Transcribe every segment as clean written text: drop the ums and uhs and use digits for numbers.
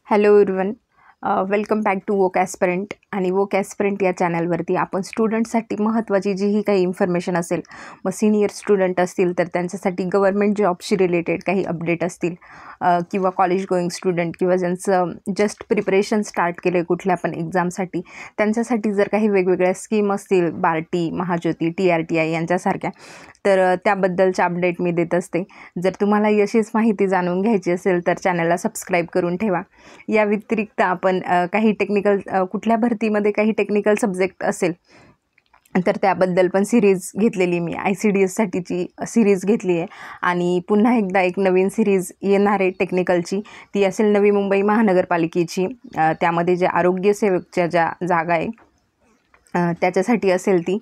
Hello everyone, welcome back to Woke Aspirant. आणि Woke aspirant या चॅनलवरती आपण स्टुडंटसाठी महत्त्वाची जीही काही इन्फॉर्मेशन असेल, मग सिनियर स्टुडंट असतील तर त्यांच्यासाठी गव्हर्मेंट जॉबशी रिलेटेड काही अपडेट असतील, किंवा कॉलेज गोईंग स्टुडंट किंवा ज्यांचं जस्ट प्रिपरेशन स्टार्ट केलं आहे कुठल्या पण एक्झामसाठी, त्यांच्यासाठी जर काही वेगवेगळ्या स्कीम असतील, बार्टी, महाज्योती, TRTI यांच्यासारख्या, तर त्याबद्दलचे अपडेट मी देत असते. जर तुम्हाला अशीच माहिती जाणून घ्यायची असेल तर चॅनलला सबस्क्राईब करून ठेवा. या व्यतिरिक्त आपण काही टेक्निकल कुठल्या भरतीमध्ये काही टेक्निकल सब्जेक्ट असेल तर त्याबद्दल पण सिरीज घेतलेली मी ICDSसाठीची सिरीज घेतली आहे. आणि पुन्हा एकदा एक नवीन सिरीज येणार आहे टेक्निकलची, ती असेल नवी मुंबई महानगरपालिकेची. त्यामध्ये जे आरोग्य सेवकच्या ज्या जागा आहे त्याच्यासाठी असेल ती.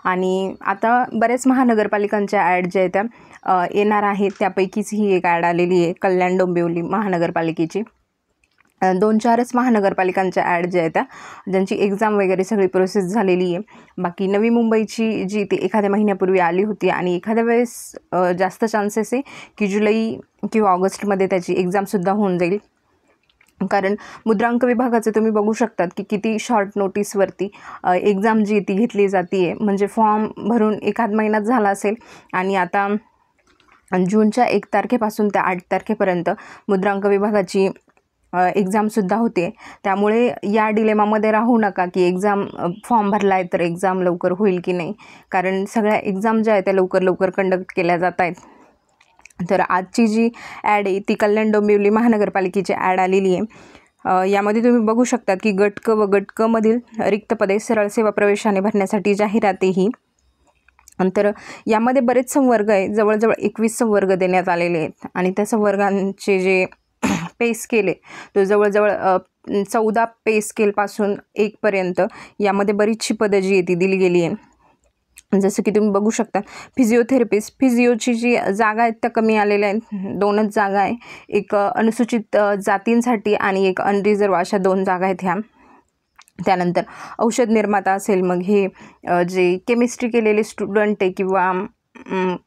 आणि आता बऱ्याच महानगरपालिकांच्या ॲड ज्या आहेत त्या येणार आहेत, त्यापैकीच ही एक ॲड आलेली आहे कल्याण डोंबिवली महानगरपालिकेची. 2-4च महानगरपालिकांच्या ॲड ज्या आहेत त्या ज्यांची एक्झाम वगैरे सगळी प्रोसेस झालेली आहे. बाकी नवी मुंबईची जी ती एखाद्या महिन्यापूर्वी आली होती आणि एखाद्या वेळेस जास्त चान्सेस आहे की जुलै किंवा ऑगस्टमध्ये त्याची एक्झामसुद्धा होऊन जाईल. कारण मुद्रांक विभागाचं तुम्ही बघू शकतात की किती शॉर्ट नोटीसवरती एक्झाम जी ती घेतली जाते आहे. म्हणजे फॉर्म भरून एखाद महिन्यात झाला असेल आणि आता जूनच्या 1 तारखेपासून त्या 8 तारखेपर्यंत मुद्रांक विभागाची एक्झामसुद्धा होते. त्यामुळे या डिलेमामध्ये राहू नका की एक्झाम फॉर्म भरला आहे तर एक्झाम लवकर होईल की नाही, कारण सगळ्या एक्झाम ज्या आहेत त्या लवकर कंडक्ट केल्या जात आहेत. तर आजची जी ॲड आहे ती कल्याण डोंबिवली महानगरपालिकेची ॲड आलेली आहे. यामध्ये तुम्ही बघू शकतात की गट क व गट क मधील रिक्त पदे सरळ सेवा प्रवेशाने भरण्यासाठी जाहिरात आहे ही. तर यामध्ये बरेच संवर्ग आहे, जवळजवळ 21 संवर्ग देण्यात आलेले आहेत. आणि त्या संवर्गांचे जे पे स्केल आहे तो जवळजवळ 14 पे स्केलपासून 1 पर्यंत यामध्ये बरीचशी पदं जी आहे ती दिली गेली आहे. जसं की तुम्ही बघू शकता फिजिओथेरपिस्ट, फिजिओची जी जागा आहेत त्या कमी आलेल्या आहेत. 2च जागा आहे, एक अनुसूचित जातींसाठी आणि एक अनरिझर्व, अशा 2 जागा आहेत ह्या. त्यानंतर औषध निर्माता असेल, मग हे जे केमिस्ट्री केलेले स्टुडंट आहे किंवा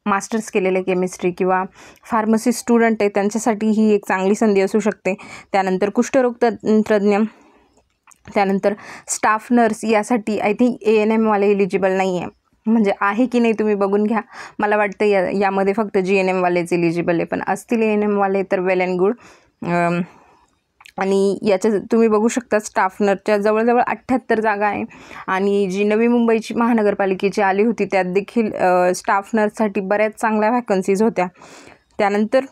मास्टर्स केलेले केमिस्ट्री किंवा फार्मसी स्टुडंट आहे त्यांच्यासाठी ही एक चांगली संधी असू शकते. त्यानंतर कुष्ठरोग तंत्रज्ञ, त्यानंतर स्टाफ नर्स, यासाठी आय थिंक ANM वाले एलिजिबल नाही आहे. म्हणजे आहे की नाही तुम्ही बघून घ्या. मला वाटतं यामध्ये फक्त GNM वालेच एलिजिबल आहे, पण असतील ANM वाले तर वेल अँड गुड. आणि याच्या तुम्ही बघू शकता स्टाफ नर्सच्या जवळजवळ 78 जागा आहे. आणि जी नवी मुंबईची महानगरपालिकेची आली होती त्यात देखील स्टाफ नर्ससाठी बऱ्याच चांगल्या व्हॅकन्सीज होत्या. त्यानंतर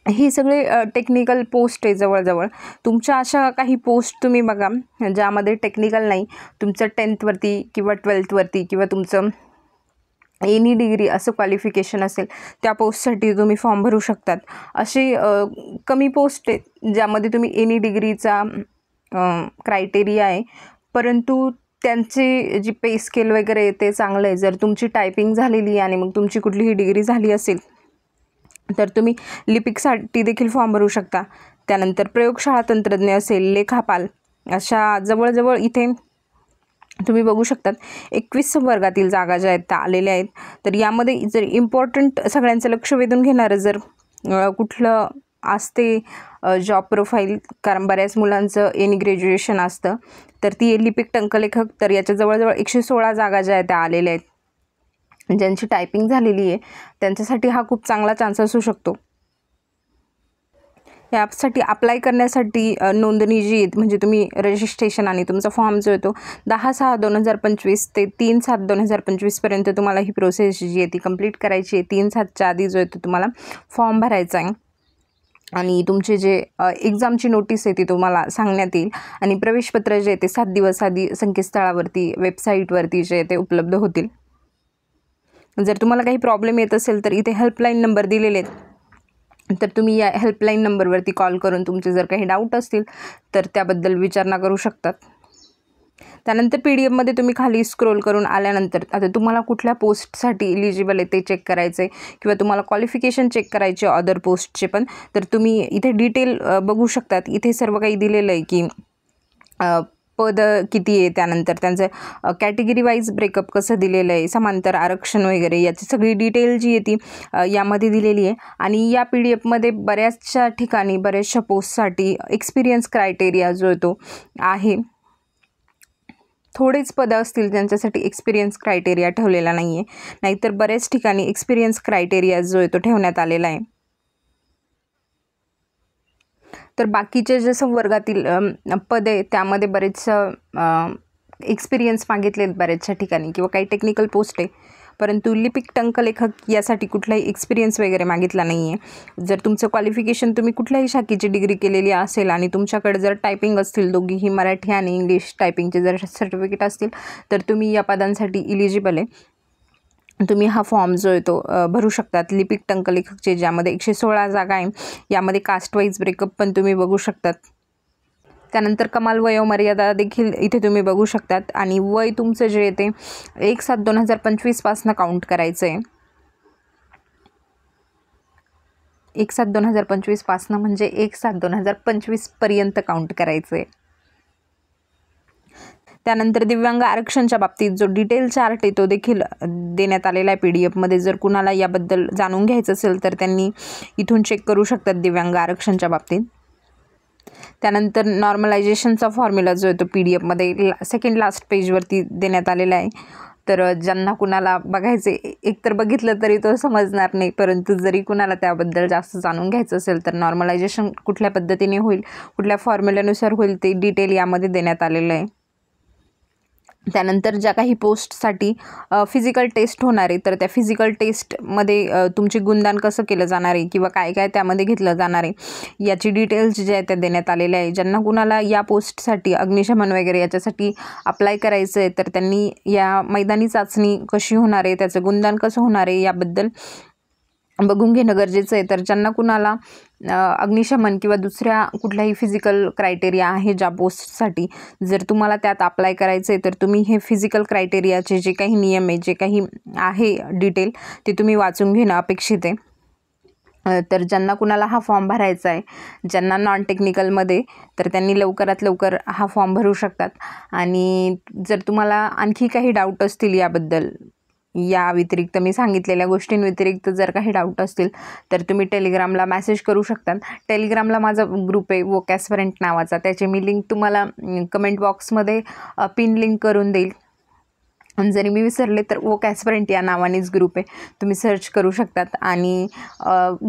ही सगळे टेक्निकल पोस्ट आहे. जवळजवळ तुमच्या अशा काही पोस्ट तुम्ही बघा ज्यामध्ये टेक्निकल नाही, तुमचं 10th किंवा 12th किंवा तुमचं एनी डिग्री असं क्वालिफिकेशन असेल त्या पोस्टसाठी तुम्ही फॉर्म भरू शकतात. असे कमी पोस्ट आहेत ज्यामध्ये तुम्ही एनी डिग्रीचा क्रायटेरिया आहे, परंतु त्यांची जी पे स्केल वगैरे आहे ते चांगलं आहे. जर तुमची टायपिंग झालेली आहे आणि मग तुमची कुठलीही डिग्री झाली असेल तर तुम्ही लिपिकसाठी देखील फॉर्म भरू शकता. त्यानंतर प्रयोगशाळा तंत्रज्ञ असेल, लेखापाल, अशा जवळजवळ इथे तुम्ही बघू शकतात 21 संवर्गातील जागा ज्या आहेत त्या आलेल्या आहेत. तर यामध्ये जर इम्पॉर्टंट सगळ्यांचं लक्ष वेधून घेणारं जर कुठलं असते जॉब प्रोफाईल, कारण बऱ्याच मुलांचं एनी ग्रॅज्युएशन असतं, तर ती लिपिक टंकलेखक. तर याच्या जवळजवळ 116 जागा ज्या आहेत त्या आलेल्या आहेत. ज्यांची टायपिंग झालेली आहे त्यांच्यासाठी हा खूप चांगला चान्स असू शकतो. ॲपसाठी अप्लाय करण्यासाठी नोंदणी जी आहे, म्हणजे तुम्ही रजिस्ट्रेशन आणि तुमचा फॉर्म जो आहे तो 10/6/2025 ते 3/7/2025पर्यंत तुम्हाला ही प्रोसेस जी आहे ती कंप्लीट करायची आहे. 3/7च्या आधी जो आहे तो तुम्हाला फॉर्म भरायचा आहे. आणि तुमचे जे एक्झामची नोटीस आहे ती तुम्हाला सांगण्यात येईल. आणि प्रवेशपत्र जे आहे ते 7 दिवस आधी संकेतस्थळावरती, वेबसाईटवरती जे ते उपलब्ध होतील. जर तुम्हाला काही प्रॉब्लेम येत असेल तर इथे हेल्पलाईन नंबर दिलेले आहेत, तर तुम्ही या हेल्पलाईन नंबरवरती कॉल करून तुमचे जर काही डाऊट असतील तर त्याबद्दल विचारणा करू शकतात. त्यानंतर PDF तुम्ही खाली स्क्रोल करून आल्यानंतर आता तुम्हाला कुठल्या पोस्टसाठी इलिजिबल आहे ते चेक करायचं आहे किंवा तुम्हाला क्वालिफिकेशन चेक करायचे अदर पोस्टचे पण, तर तुम्ही इथे डिटेल बघू शकतात. इथे सर्व काही दिलेलं आहे की पद किती आहे, त्यानंतर त्यांचं कॅटेगरी वाईज ब्रेकअप कसं दिलेलं आहे, समांतर आरक्षण वगैरे याची सगळी डिटेल जी आहे ती यामध्ये दिलेली आहे. आणि या PDF मध्ये बऱ्याचशा ठिकाणी बऱ्याचशा पोस्टसाठी एक्सपिरियन्स क्रायटेरिया जो आहे तो आहे. थोडेच पदं असतील ज्यांच्यासाठी एक्सपिरियन्स क्रायटेरिया ठेवलेला नाही आहे, नाहीतर बऱ्याच ठिकाणी एक्सपिरियन्स क्रायटेरिया जो आहे तो ठेवण्यात आलेला आहे. तर बाकीचे जे संवर्गातील पद आहे त्यामध्ये बरेच एक्सपिरियन्स मागितलेत बऱ्याचशा ठिकाणी, किंवा काही टेक्निकल पोस्ट आहे, परंतु लिपिक टंकलेखक यासाठी कुठलाही एक्सपिरियन्स वगैरे मागितला नाही आहे. जर तुमचं क्वालिफिकेशन तुम्ही कुठल्याही शाखेची डिग्री केलेली असेल आणि तुमच्याकडे जर टायपिंग असतील, दोघीही मराठी आणि इंग्लिश टायपिंगचे जर सर्टिफिकेट असतील, तर तुम्ही या पदांसाठी इलिजिबल आहे. तुम्ही हा फॉर्म जो आहे तो भरू शकतात. लिपिक टंकलेखकचे ज्यामध्ये 116 जागा आहे, यामध्ये कास्ट वाईज ब्रेकअप पण तुम्ही बघू शकतात. त्यानंतर कमाल वयोमर्यादा देखील इथे तुम्ही बघू शकतात. आणि वय तुमचं जे आहे ते 1/7/2025 पासून काउंट करायचं आहे. 1/7/2025 पासून म्हणजे 1/7/2025 पर्यंत काउंट करायचं आहे. त्यानंतर दिव्यांग आरक्षणच्या बाबतीत जो डिटेल चार्ट आहे तो देखील देण्यात आलेला आहे PDF मध्ये. जर कुणाला याबद्दल जाणून घ्यायचं असेल तर त्यांनी इथून चेक करू शकतात दिव्यांग आरक्षणच्या बाबतीत. त्यानंतर नॉर्मलायझेशनचा फॉर्म्युला जो आहे तो PDF मध्ये सेकंड लास्ट पेजवरती देण्यात आलेला आहे. तर ज्यांना कुणाला बघायचे, एकतर बघितलं तरी तो समजणार नाही, परंतु जरी कुणाला त्याबद्दल जास्त जाणून घ्यायचं असेल तर नॉर्मलायझेशन कुठल्या पद्धतीने होईल, कुठल्या फॉर्म्युल्यानुसार होईल, ते डिटेल यामध्ये देण्यात आलेलं आहे. त्यानंतर ज्या काही पोस्टसाठी फिजिकल टेस्ट होणार आहे, तर त्या फिजिकल टेस्टमध्ये तुमचे गुणदान कसं केलं जाणार आहे किंवा काय काय त्यामध्ये घेतलं जाणार आहे याची डिटेल्स जे आहे त्या देण्यात आलेल्या आहे. ज्यांना कुणाला या पोस्टसाठी अग्निशमन वगैरे याच्यासाठी अप्लाय करायचं आहे, तर त्यांनी या मैदानी चाचणी कशी होणार आहे, त्याचं गुणदान कसं होणार आहे याबद्दल बघून घेणं गरजेचं आहे. तर ज्यांना कुणाला अग्निशमन किंवा दुसऱ्या कुठल्याही फिजिकल क्रायटेरिया आहे ज्या पोस्टसाठी, जर तुम्हाला त्यात अप्लाय करायचं आहे, तर तुम्ही हे फिजिकल क्रायटेरियाचे जे काही नियम आहे, जे काही आहे डिटेल, ते तुम्ही वाचून घेणं अपेक्षित आहे. तर ज्यांना कुणाला हा फॉर्म भरायचा आहे, ज्यांना नॉन टेक्निकलमध्ये, तर त्यांनी लवकरात लवकर हा फॉर्म भरू शकतात. आणि जर तुम्हाला आणखी काही डाऊट असतील याबद्दल, या व्यतिरिक्त मी सांगितलेल्या गोष्टींव्यतिरिक्त जर काही डाऊट असतील, तर तुम्ही टेलिग्रामला मेसेज करू शकतात. टेलिग्रामला माझा ग्रुप आहे वोक ॲस्पिरंट नावाचा, त्याची मी लिंक तुम्हाला कमेंट बॉक्समध्ये पिन लिंक करून देईल. आणि जरी मी विसरले तर वोक ॲस्पिरंट या नावानेच ग्रुप आहे, तुम्ही सर्च करू शकतात. आणि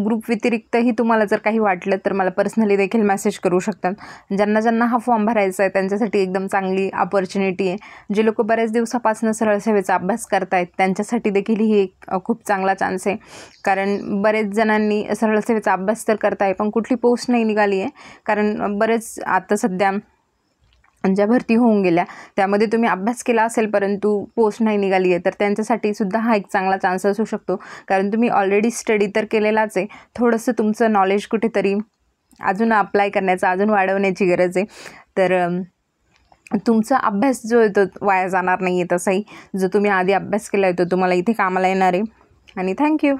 ग्रुप व्यतिरिक्तही तुम्हाला जर काही वाटलं तर मला पर्सनली देखील मेसेज करू शकतात. ज्यांना ज्यांना हा फॉर्म भरायचा आहे त्यांच्यासाठी एकदम चांगली अपॉर्च्युनिटी आहे. जे लोक बऱ्याच दिवसापासून सरळ सेवेचा अभ्यास करतायत त्यांच्यासाठी देखील ही एक खूप चांगला चान्स आहे. कारण बरेच जणांनी सरळ सेवेचा अभ्यास तर करताय, पण कुठली पोस्ट नाही निघाली आहे. कारण बरेच आता सध्या ज्या भरती होऊन गेल्या त्यामध्ये तुम्ही अभ्यास केला असेल परंतु पोस्ट नाही निघाली आहे, तर त्यांच्यासाठी सुद्धा हा एक चांगला चान्स असू शकतो. कारण तुम्ही ऑलरेडी स्टडी तर केलेलाच आहे, थोडंसं तुमचं नॉलेज कुठेतरी अजून अप्लाय करण्याचं, अजून वाढवण्याची गरज आहे. तर तुमचा अभ्यास जो आहे तो वाया जाणार नाही आहे. तसाही जो तुम्ही आधी अभ्यास केला आहे तो तुम्हाला इथे कामाला येणार आहे. आणि थँक्यू.